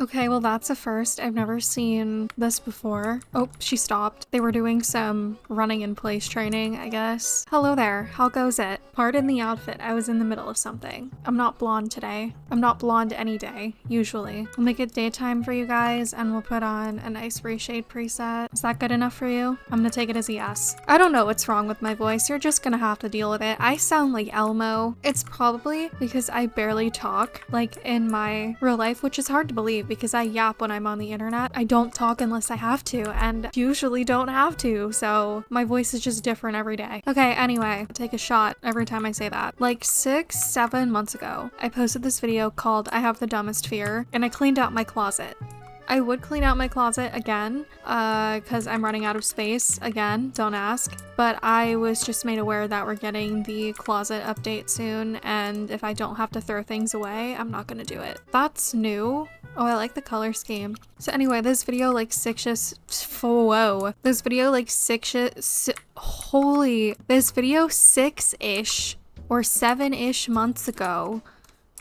Okay, well that's a first. I've never seen this before. Oh, she stopped. They were doing some running in place training, I guess. Hello there, how goes it? Pardon the outfit, I was in the middle of something. I'm not blonde today. I'm not blonde any day, usually. I'll make it daytime for you guys and we'll put on a nice reshade preset. Is that good enough for you? I'm gonna take it as a yes. I don't know what's wrong with my voice, you're just gonna have to deal with it. I sound like Elmo. It's probably because I barely talk, like in my real life, which is hard to believe because I yap when I'm on the internet. I don't talk unless I have to, and usually don't have to, so my voice is just different every day. Okay, anyway, take a shot every time I say that. Like 6-7 months ago, I posted this video called I Have the Dumbest Fear, and I cleaned out my closet. I would clean out my closet again, because I'm running out of space again, don't ask. But I was just made aware that we're getting the closet update soon, and if I don't have to throw things away, I'm not gonna do it. That's new. Oh, I like the color scheme. So anyway, this video like this video 6-ish or 7-ish months ago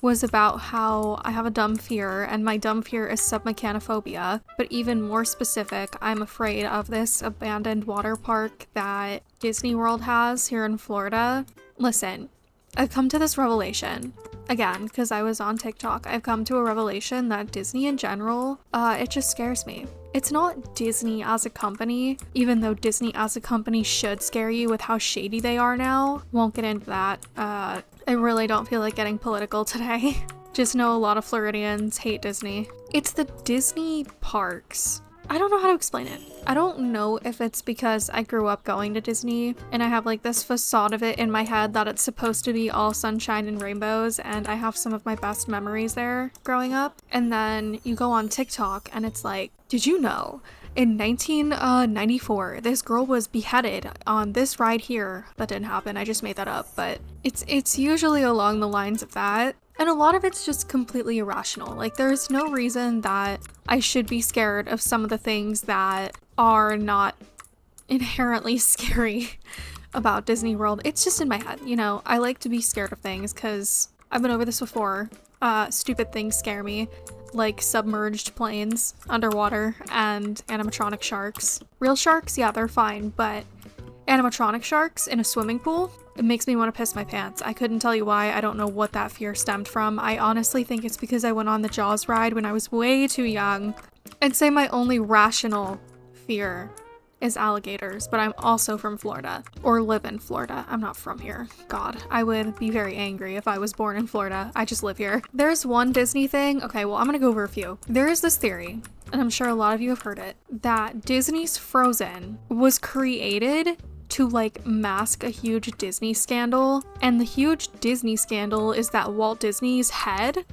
was about how I have a dumb fear, and my dumb fear is submechanophobia. But even more specific, I'm afraid of this abandoned water park that Disney World has here in Florida. Listen, I've come to this revelation. Again, because I was on TikTok, I've come to a revelation that Disney in general, it just scares me. It's not Disney as a company, even though Disney as a company should scare you with how shady they are now. Won't get into that. I really don't feel like getting political today. Just know a lot of Floridians hate Disney. It's the Disney parks. I don't know how to explain it. I don't know if it's because I grew up going to Disney and I have like this facade of it in my head that it's supposed to be all sunshine and rainbows, and I have some of my best memories there growing up. And then you go on TikTok and it's like, did you know? In 1994, this girl was beheaded on this ride here. That didn't happen, I just made that up, but it's usually along the lines of that. And a lot of it's just completely irrational. Like, there's no reason that I should be scared of some of the things that are not inherently scary about Disney World. It's just in my head, you know? I like to be scared of things because I've been over this before. Stupid things scare me, like submerged planes underwater and animatronic sharks. Real sharks, yeah, they're fine, but animatronic sharks in a swimming pool, it makes me want to piss my pants. I couldn't tell you why. I don't know what that fear stemmed from. I honestly think it's because I went on the Jaws ride when I was way too young. I'd say my only rational fear is alligators, but I'm also from Florida, or live in Florida. I'm not from here. God, I would be very angry if I was born in Florida. I just live here. There's one Disney thing. Okay, well, I'm gonna go over a few. There is this theory, and I'm sure a lot of you have heard it, that Disney's Frozen was created to like mask a huge Disney scandal. And the huge Disney scandal is that Walt Disney's head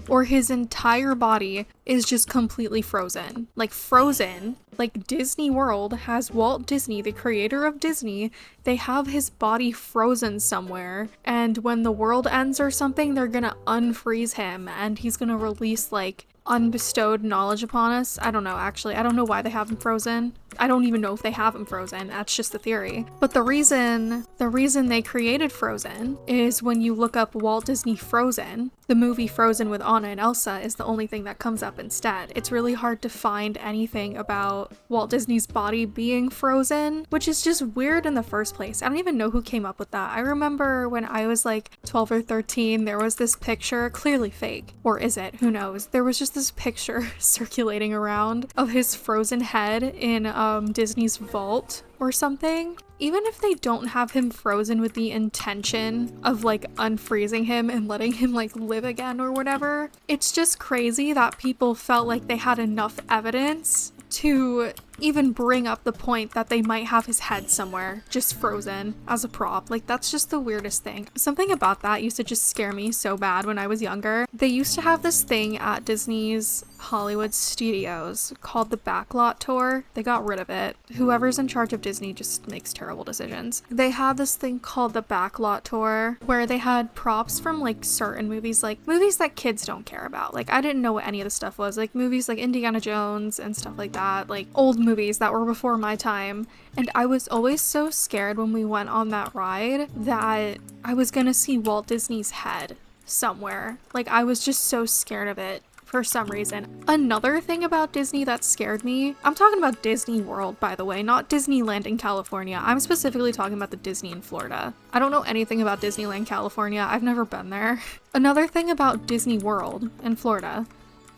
or his entire body is just completely frozen. Like frozen. Like Disney World has Walt Disney, the creator of Disney. They have his body frozen somewhere. And when the world ends or something, they're gonna unfreeze him and he's gonna release like unbestowed knowledge upon us. I don't know, actually. I don't know why they have him frozen. I don't even know if they have him frozen. That's just the theory. But the reason they created Frozen is when you look up Walt Disney Frozen, the movie Frozen with Anna and Elsa is the only thing that comes up instead. It's really hard to find anything about Walt Disney's body being frozen, which is just weird in the first place. I don't even know who came up with that. I remember when I was like 12 or 13, there was this picture, clearly fake, or is it? Who knows? There was just this picture circulating around of his frozen head in Disney's vault or something. Even if they don't have him frozen with the intention of like unfreezing him and letting him like live again or whatever, it's just crazy that people felt like they had enough evidence to even bring up the point that they might have his head somewhere just frozen as a prop. Like, that's just the weirdest thing. Something about that used to just scare me so bad when I was younger. They used to have this thing at Disney's Hollywood Studios called the Backlot Tour. They got rid of it. Whoever's in charge of Disney just makes terrible decisions. They had this thing called the Backlot Tour where they had props from like certain movies, like movies that kids don't care about. Like, I didn't know what any of the stuff was. Like movies like Indiana Jones and stuff like that. Like old movies that were before my time. And I was always so scared when we went on that ride that I was gonna see Walt Disney's head somewhere. Like, I was just so scared of it for some reason. Another thing about Disney that scared me, I'm talking about Disney World, by the way, not Disneyland in California. I'm specifically talking about the Disney in Florida. I don't know anything about Disneyland, California. I've never been there. Another thing about Disney World in Florida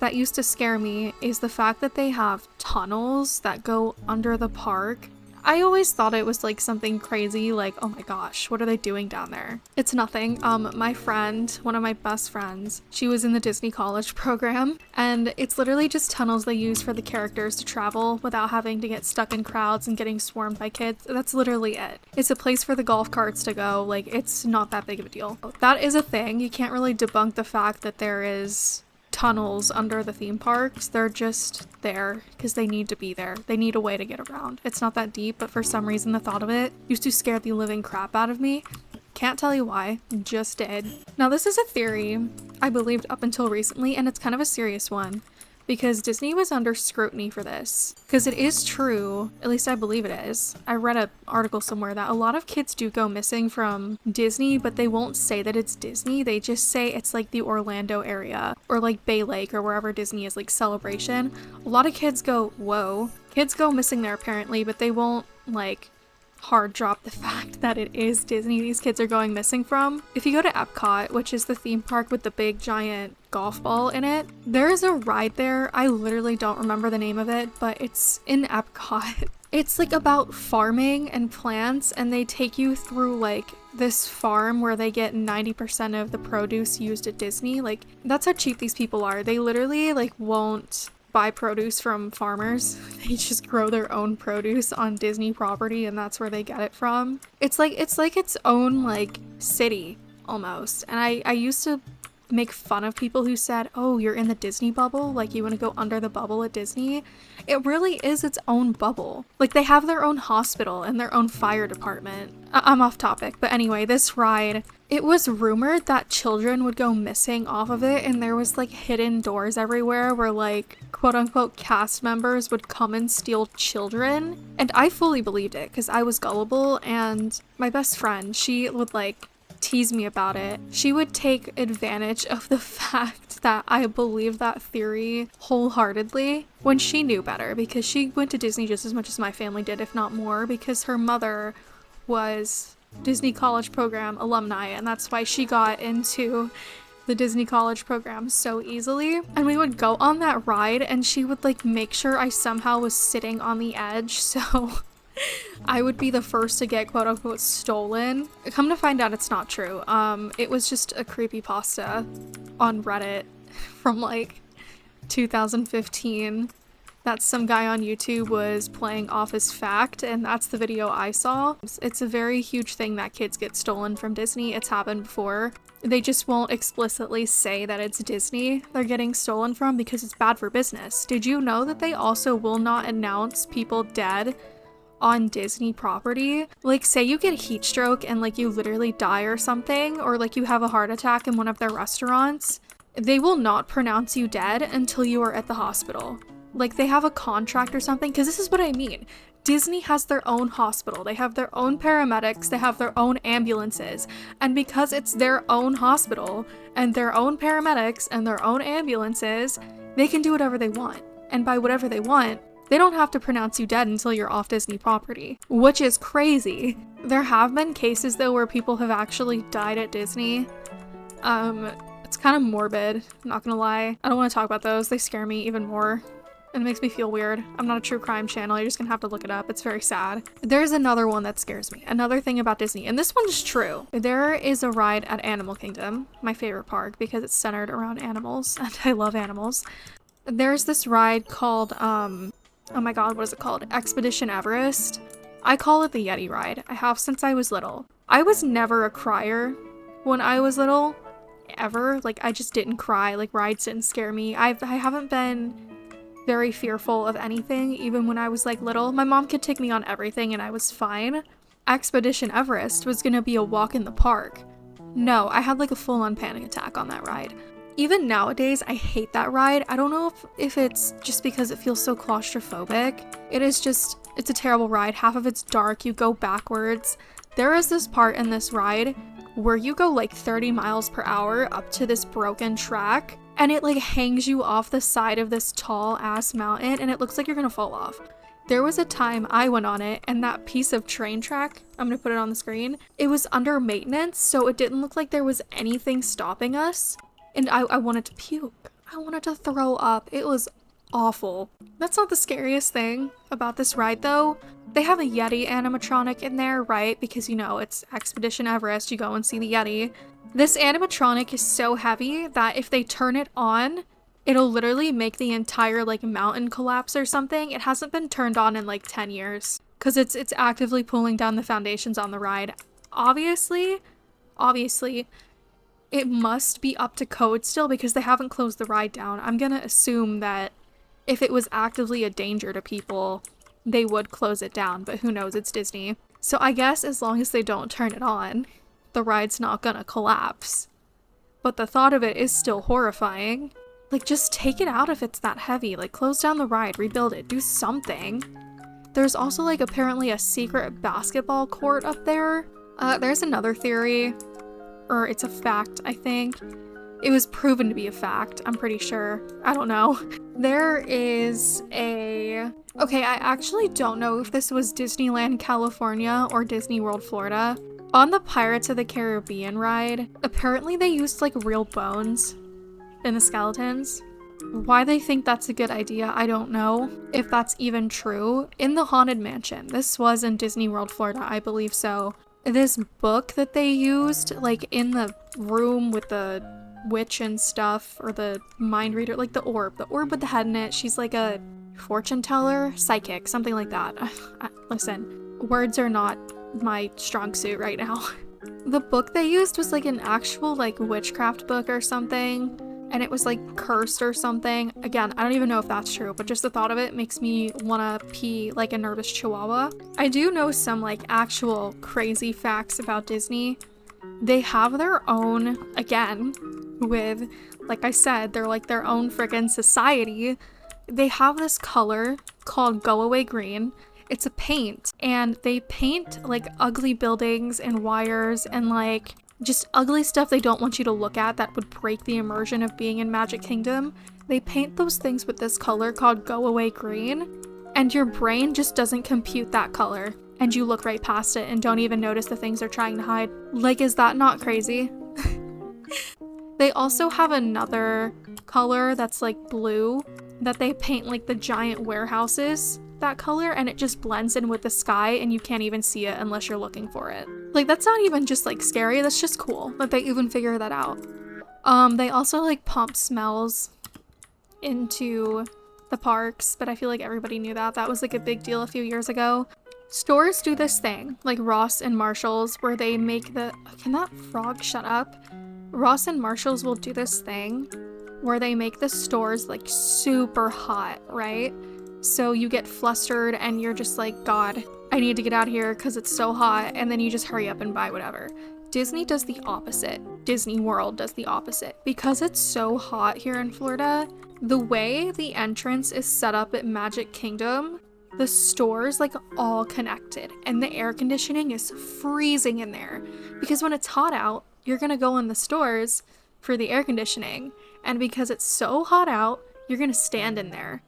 that used to scare me is the fact that they have tunnels that go under the park. I always thought it was like something crazy, like, oh my gosh, what are they doing down there? It's nothing. My friend, one of my best friends, she was in the Disney College program, and it's literally just tunnels they use for the characters to travel without having to get stuck in crowds and getting swarmed by kids. That's literally it. It's a place for the golf carts to go. Like, it's not that big of a deal. That is a thing. You can't really debunk the fact that there is tunnels under the theme parks. They're just there because they need to be there. They need a way to get around. It's not that deep, but for some reason the thought of it used to scare the living crap out of me. Can't tell you why, just did. Now this is a theory I believed up until recently, and it's kind of a serious one because Disney was under scrutiny for this. Because it is true, at least I believe it is. I read an article somewhere that a lot of kids do go missing from Disney, but they won't say that it's Disney. They just say it's like the Orlando area or like Bay Lake or wherever Disney is, like Celebration. A lot of kids go, whoa. Kids go missing there apparently, but they won't like hard drop the fact that it is Disney these kids are going missing from. If you go to Epcot, which is the theme park with the big giant golf ball in it, there is a ride there. I literally don't remember the name of it, but it's in Epcot. It's like about farming and plants, and they take you through like this farm where they get 90% of the produce used at Disney. Like, that's how cheap these people are. They literally like won't buy produce from farmers. They just grow their own produce on Disney property, and that's where they get it from. It's like its own like city almost. And I used to make fun of people who said, oh, you're in the Disney bubble, like you want to go under the bubble at Disney. It really is its own bubble. Like, they have their own hospital and their own fire department. I'm off topic, but anyway, this ride, it was rumored that children would go missing off of it, and there was like hidden doors everywhere where like quote unquote cast members would come and steal children. And I fully believed it because I was gullible, and my best friend, she would like tease me about it. She would take advantage of the fact that I believed that theory wholeheartedly when she knew better, because she went to Disney just as much as my family did, if not more, because her mother was Disney College Program alumni, and that's why she got into the Disney College Program so easily. And we would go on that ride, and she would like make sure I somehow was sitting on the edge, so I would be the first to get quote unquote stolen. Come to find out, it's not true. It was just a creepypasta on Reddit from like 2015 that some guy on YouTube was playing off as fact, and that's the video I saw. It's a very huge thing that kids get stolen from Disney. It's happened before. They just won't explicitly say that it's Disney they're getting stolen from because it's bad for business. Did you know that they also will not announce people dead on Disney property? Like, say you get a heat stroke and like you literally die or something, or like you have a heart attack in one of their restaurants, they will not pronounce you dead until you are at the hospital. Like, they have a contract or something, because this is what I mean. Disney has their own hospital, they have their own paramedics, they have their own ambulances, and because it's their own hospital and their own paramedics and their own ambulances, they can do whatever they want. And by whatever they want, they don't have to pronounce you dead until you're off Disney property, which is crazy. There have been cases though where people have actually died at Disney. It's kind of morbid, not gonna lie. I don't want to talk about those, they scare me even more. And it makes me feel weird. I'm not a true crime channel, you're just gonna have to look it up. It's very sad. There's another one that scares me. Another thing about Disney, and this one's true. There is a ride at Animal Kingdom, my favorite park, because it's centered around animals, and I love animals. There's this ride called, oh my god, what is it called? Expedition Everest. I call it the Yeti ride. I have since I was little. I was never a crier when I was little, ever. Like, I just didn't cry. Like, rides didn't scare me. I haven't been very fearful of anything, even when I was like little. My mom could take me on everything and I was fine. Expedition Everest was gonna be a walk in the park. No, I had like a full-on panic attack on that ride. Even nowadays, I hate that ride. I don't know if it's just because it feels so claustrophobic. It's a terrible ride. Half of it's dark, you go backwards. There is this part in this ride where you go like 30 miles per hour up to this broken track, and it like hangs you off the side of this tall ass mountain and it looks like you're gonna fall off. There was a time I went on it and that piece of train track, I'm gonna put it on the screen, it was under maintenance, so it didn't look like there was anything stopping us. And I wanted to puke. I wanted to throw up. It was awful. That's not the scariest thing about this ride though. They have a Yeti animatronic in there, right? Because you know, it's Expedition Everest, you go and see the Yeti. This animatronic is so heavy that if they turn it on, it'll literally make the entire like mountain collapse or something. It hasn't been turned on in like 10 years because it's actively pulling down the foundations on the ride. Obviously, it must be up to code still because they haven't closed the ride down. I'm gonna assume that if it was actively a danger to people, they would close it down, but who knows, it's Disney. So I guess as long as they don't turn it on, the ride's not gonna collapse. But the thought of it is still horrifying. Like, just take it out if it's that heavy. Like, close down the ride, rebuild it, do something. There's also, like, apparently a secret basketball court up there. There's another theory, or it's a fact, I think. It was proven to be a fact, I'm pretty sure. I don't know. There is a... Okay, I actually don't know if this was Disneyland California or Disney World Florida. On the Pirates of the Caribbean ride, apparently they used, like, real bones in the skeletons. Why they think that's a good idea, I don't know. If that's even true. In the Haunted Mansion, this was in Disney World Florida, I believe so. This book that they used, like in the room with the witch and stuff, or the mind reader, like the orb with the head in it, she's like a fortune teller, psychic, something like that. Listen, words are not my strong suit right now. The book they used was like an actual like witchcraft book or something, and it was like cursed or something. Again, I don't even know if that's true, but just the thought of it makes me wanna pee like a nervous chihuahua. I do know some like actual crazy facts about Disney. They have their own, again, with, like I said, they're like their own friggin' society. They have this color called Go Away Green. It's a paint, and they paint like ugly buildings and wires and like just ugly stuff they don't want you to look at that would break the immersion of being in Magic Kingdom. They paint those things with this color called Go Away Green, and your brain just doesn't compute that color, and you look right past it and don't even notice the things they're trying to hide. Like, is that not crazy? They also have another color that's like blue that they paint like the giant warehouses that color, and it just blends in with the sky and you can't even see it unless you're looking for it. Like, that's not even just like scary, that's just cool that they even figure that out. They also like pump smells into the parks, but I feel like everybody knew that. That was like a big deal a few years ago. Stores do this thing, like Ross and Marshall's, where they make the... Can that frog shut up? Ross and Marshall's will do this thing where they make the stores like super hot, right? So you get flustered and you're just like, God, I need to get out of here because it's so hot, and then you just hurry up and buy whatever. Disney does the opposite. Disney World does the opposite. Because it's so hot here in Florida, the way the entrance is set up at Magic Kingdom, the store's like all connected, and the air conditioning is freezing in there. Because when it's hot out, you're gonna go in the stores for the air conditioning, and because it's so hot out, you're gonna stand in there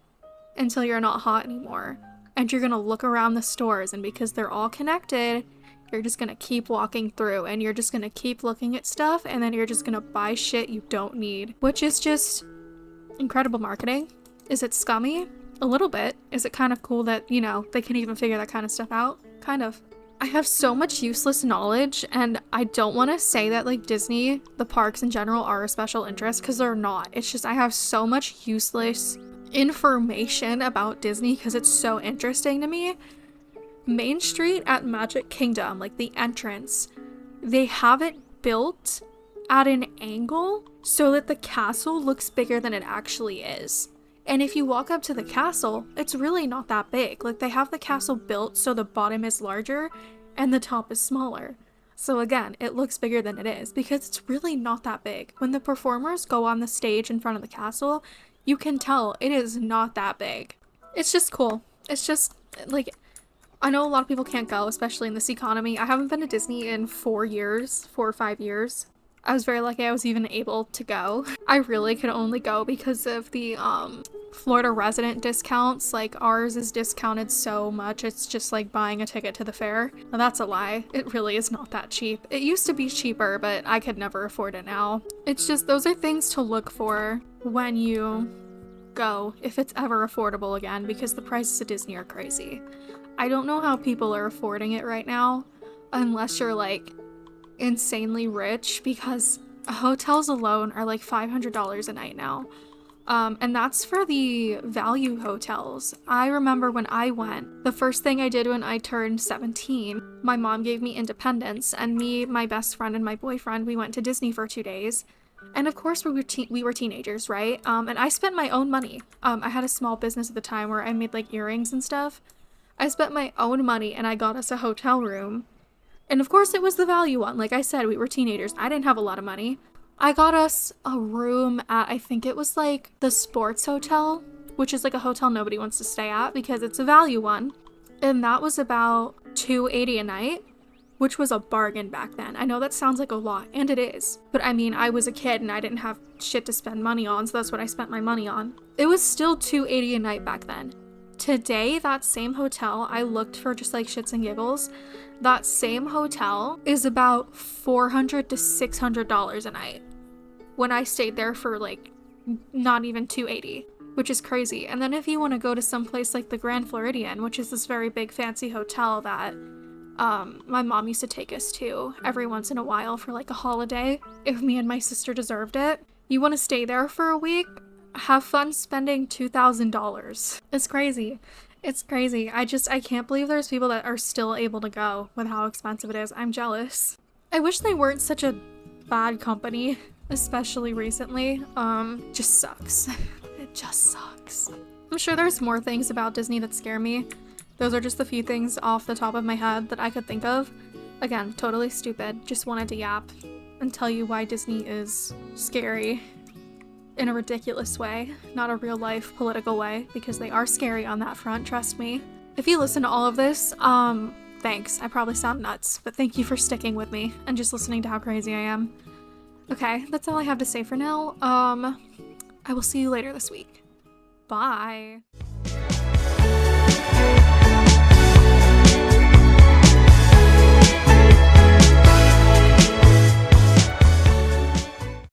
until you're not hot anymore. And you're gonna look around the stores, and because they're all connected, you're just gonna keep walking through, and you're just gonna keep looking at stuff, and then you're just gonna buy shit you don't need, which is just incredible marketing. Is it scummy? A little bit. Is it kind of cool that, you know, they can even figure that kind of stuff out? Kind of. I have so much useless knowledge, and I don't want to say that like Disney, the parks in general, are a special interest, because they're not. It's just I have so much useless information about Disney because it's so interesting to me. Main Street at Magic Kingdom, like the entrance, they have it built at an angle so that the castle looks bigger than it actually is. And if you walk up to the castle, it's really not that big. Like, they have the castle built so the bottom is larger and the top is smaller. So again, it looks bigger than it is because it's really not that big. When the performers go on the stage in front of the castle, you can tell it is not that big. It's just cool. It's just, like, I know a lot of people can't go, especially in this economy. I haven't been to Disney in 4 or 5 years. I was very lucky I was even able to go. I really could only go because of the Florida resident discounts. Like, ours is discounted so much, it's just like buying a ticket to the fair. Now, that's a lie. It really is not that cheap. It used to be cheaper, but I could never afford it now. It's just, those are things to look for when you go, if it's ever affordable again, because the prices at Disney are crazy. I don't know how people are affording it right now, unless you're like insanely rich, because hotels alone are like $500 a night now. And that's for the value hotels. I remember when I went, the first thing I did when I turned 17, my mom gave me independence, and me, my best friend, and my boyfriend, we went to Disney for 2 days. And of course we were teenagers, right? And I spent my own money. I had a small business at the time where I made like earrings and stuff. I spent my own money and I got us a hotel room. And of course it was the value one. Like I said, we were teenagers. I didn't have a lot of money. I got us a room at, I think it was like the Sports Hotel, which is like a hotel nobody wants to stay at because it's a value one. And that was about $280 a night, which was a bargain back then. I know that sounds like a lot, and it is. But I mean, I was a kid and I didn't have shit to spend money on, so that's what I spent my money on. It was still $280 a night back then. Today, that same hotel, I looked for just like shits and giggles, that same hotel is about $400 to $600 a night. When I stayed there for like not even $280, which is crazy. And then if you want to go to some place like the Grand Floridian, which is this very big fancy hotel that my mom used to take us to every once in a while for like a holiday, if me and my sister deserved it. You want to stay there for a week? Have fun spending $2,000. It's crazy. It's crazy. I can't believe there's people that are still able to go with how expensive it is. I'm jealous. I wish they weren't such a bad company, especially recently. Just sucks. It just sucks. I'm sure there's more things about Disney that scare me. Those are just the few things off the top of my head that I could think of. Again, totally stupid. Just wanted to yap and tell you why Disney is scary in a ridiculous way, not a real life political way, because they are scary on that front, trust me. If you listen to all of this, thanks. I probably sound nuts, but thank you for sticking with me and just listening to how crazy I am. Okay, that's all I have to say for now. I will see you later this week. Bye.